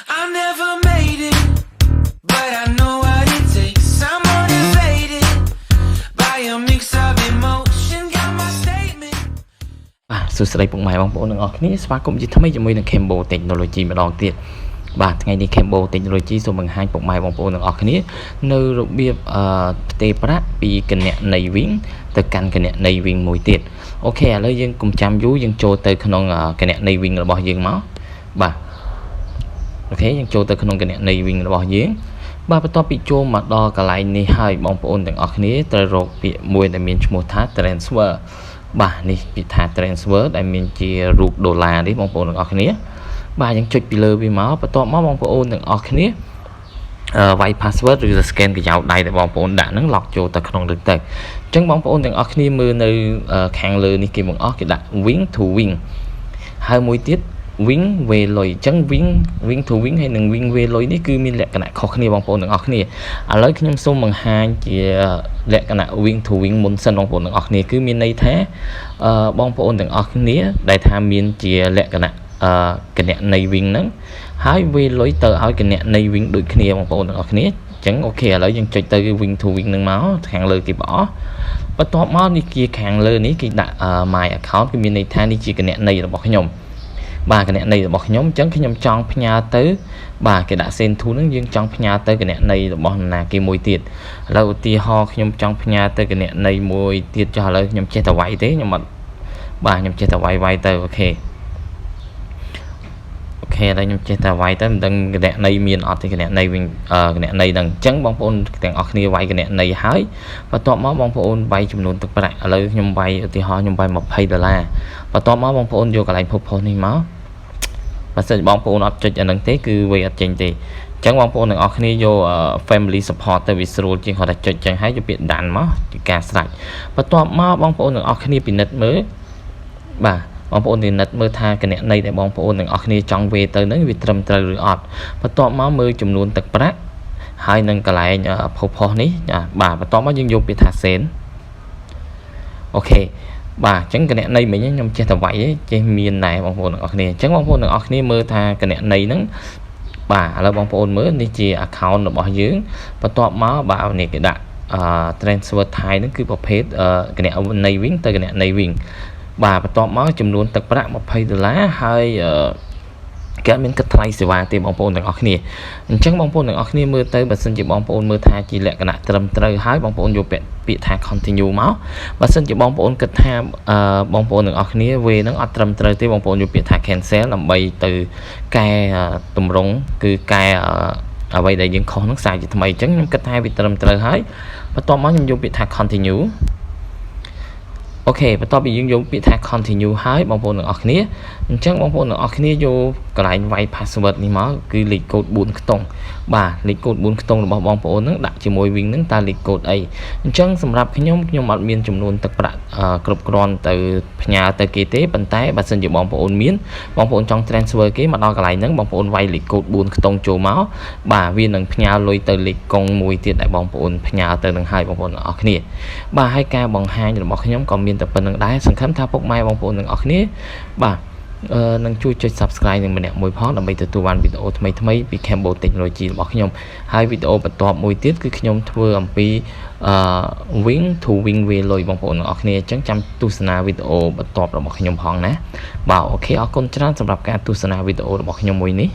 I never made it, but I know what it takes. I'm motivated by a mix of emotion. Got my statement. សួស្តីពុកម៉ែបងប្អូនទាំងអស់គ្នាស្វាគមន៍ជាថ្មីជាមួយនឹង Cambo Technology ម្ដងទៀតបាទថ្ងៃនេះ Cambo Technology សូមបង្ហាញពុកម៉ែបងប្អូនទាំងអស់គ្នានៅរបៀបផ្ទេរប្រាក់ពីគណនីវិញទៅកាន់គណនីវិញមួយទៀតអូខេឥឡូវយើងកុំចាំយូរយើងចូលទៅក្នុងគណនីវិញរបស់យើងមកបាទអូខេយើងចូលទៅក្នុងគណនីវិញរបស់យើងបាទបន្ទាប់ពីចូលមកដល់កន្លែងនេះហើយបងប្អូនទាំងអស់គ្នាត្រូវរកពាក្យមួយដែលមានឈ្មោះថា transfer បាទនេះពាក្យថា transfer ដែលមានជារូបដុល្លារនេះបងប្អូនទាំងអស់គ្នាបាទយើងចុចពីលើវាមកបន្ទាប់មកបងប្អូនទាំងអស់គ្នាវាយ password ឬ scan កញ្ចៅដៃដែលបងប្អូនដាក់ហ្នឹង lock ចូលទៅក្នុងនឹងទៅអញ្ចឹងបងប្អូនទាំងអស់គ្នាមើលនៅខាងលើនេះគេបង្អស់គេដាក់ wing to wing ហើយមួយទៀត wing វេលុយអញ្ចឹង wing to wing ហើយនិង wing វេលុយនេះគឺមានលក្ខណៈខុសគ្នាបងប្អូនទាំងអស់គ្នាឥឡូវខ្ញុំសូមបង្ហាញជាលក្ខណៈ wing to wing មុនសិនបងប្អូនទាំងអស់គ្នាគឺមានន័យថាបងប្អូនទាំងអស់គ្នាដែលថាមានជាលក្ខណៈគណនីវិញហ្នឹងហើយវាលុយទៅឲ្យគណនីវិញដូចគ្នាបងប្អូនទាំងអស់គ្នាអញ្ចឹងអូខេឥឡូវយើងចុចទៅ wing to wing ហ្នឹងមកខាងលើគេបោះបន្ទាប់មកនេះជាខាងលើនេះគេដាក់ my account គឺមានន័យថានេះជាគណនីរបស់ខ្ញុំបាទគណនីរបស់ខ្ញុំអញ្ចឹងខ្ញុំចង់ផ្ញើទៅបាទគេដាក់ send to ហ្នឹងយើងចង់ផ្ញើទៅគណនីរបស់នរណាគេមួយទៀតឥឡូវឧទាហរណ៍ខ្ញុំចង់ផ្ញើទៅគណនីមួយទៀតចុះឥឡូវខ្ញុំចេះតែវាយទេខ្ញុំអត់បាទខ្ញុំចេះតែវាយទៅអូខេឥឡូវខ្ញុំចេះតែវាយទៅមិនដឹងគណនីមានអត់ទេគណនីវិញគណនីហ្នឹងអញ្ចឹងបងប្អូនទាំងអស់គ្នាវាយគណនីហើយបន្ទាប់មកបងប្អូនវាយចំនួនទឹកប្រាក់ឥឡូវខ្ញុំវាយឧទាហរណ៍ខ្ញុំវាយ$20បន្ទាប់មកបងប្អូនយកកន្លែងភពផុសនេះមកបើសិនបងប្អូនអត់ចុចអាហ្នឹងទេគឺវាអត់ចេញទេអញ្ចឹងបងប្អូនទាំងអស់គ្នាយក family support ទៅវាស្រួលជាងគាត់តែចុចចឹងហើយយកពាក្យដានមកជាការស្រេចបន្ទាប់មកបងប្អូនទាំងអស់គ្នាពិនិត្យមើលបាទបងប្អូនពិនិត្យមើលថាគណនីដែលបងប្អូនទាំងអស់គ្នាចង់វេទៅហ្នឹងវាត្រឹមត្រូវឬអត់បន្ទាប់មកមើលចំនួនទឹកប្រាក់ហើយនឹងកន្លែងភពផុសនេះបាទបន្ទាប់មកយើងយកពាក្យថា send អូខេបាទអញ្ចឹងគណនីមិញខ្ញុំចេះតែវាយចេះមានដែរបងប្អូនទាំងអស់គ្នាអញ្ចឹងបងប្អូនទាំងអស់គ្នាមើលថាគណនីហ្នឹងបាទឥឡូវបងប្អូនមើលនេះជា account របស់យើងបន្ទាប់មកបាទនេះគេដាក់transfer ថៃហ្នឹងគឺប្រភេទគណនីវិញទៅគណនីវិញបាទបន្ទាប់មកចំនួនទឹកប្រាក់$20ហើយគេមានគិតថ្លៃសេវាទេបងប្អូនទាំងអស់គ្នាអញ្ចឹងបងប្អូនទាំងអស់គ្នាមើលទៅបើសិនជាបងប្អូនមើលថាជាលក្ខណៈត្រឹមត្រូវហើយបងប្អូនយកពាក្យថា continue មកបើសិនជាបងប្អូនគិតថាបងប្អូនទាំងអស់គ្នាវេហ្នឹងអត់ត្រឹមត្រូវទេបងប្អូនយកពាក្យថា cancel ដើម្បីទៅកែតម្រង់គឺកែអ្វីដែលយើងខុសហ្នឹងសាយជាថ្មីអញ្ចឹងខ្ញុំគិតថាវាត្រឹមត្រូវហើយបន្ទាប់មកខ្ញុំយកពាក្យថា continueអូខេបន្ទាប់ពីយើងយកពាក្យថា continue ហើយបងប្អូនទាំងអស់គ្នាអញ្ចឹងបងប្អូនទាំងអស់គ្នាយកកន្លែងវាយ password នេះមកគឺលេខកូដ4ខ្ទង់បាទលេខកូដ4ខ្ទង់របស់បងប្អូនហ្នឹងដាក់ជាមួយ wing ហ្នឹងតើលេខកូដអីអញ្ចឹងសម្រាប់ខ្ញុំអត់មានចំនួនទឹកប្រាក់គ្រប់គ្រាន់ទៅផ្ញើទៅគេទេប៉ុន្តែបើសិនជាបងប្អូនមានបងប្អូនចង់ transfer គេមកដល់កន្លែងហ្នឹងបងប្អូនវាយលេខកូដ4ខ្ទង់ចូលមកបាទវានឹងផ្ញើលុយទៅលេខកុងមួយទៀតដែលបងប្អូនផ្ញើទៅនឹងហើយបងប្អូនទាំងអស់គ្នាបាទហើយការបង្ហាញរបស់ខ្ញុំក៏មានតែប៉ុណ្្នឹងដែរសង្ឃឹមថាពុកម៉ែបងប្អូនទាំងអស់គ្នាបាទនឹងជួយចុច subscribe នឹងម្នាក់មួយផងដើម្បីទទួលបានវីដេអូថ្មីៗពី Cambo Technology របស់ខ្ញុំហើយវីដេអូបន្ទាប់មួយទៀតគឺខ្ញុំធ្វើអំពីwing to wing វេលុយបងប្អូនទាំងអស់គ្នាអញ្ចឹងចាំទស្សនាវីដេអូបន្ទាប់របស់ខ្ញុំផងណាបាទអូខេអរគុណច្រើនសម្រាប់ការទស្សនាវីដេអូរបស់ខ្ញុំមួយនេះ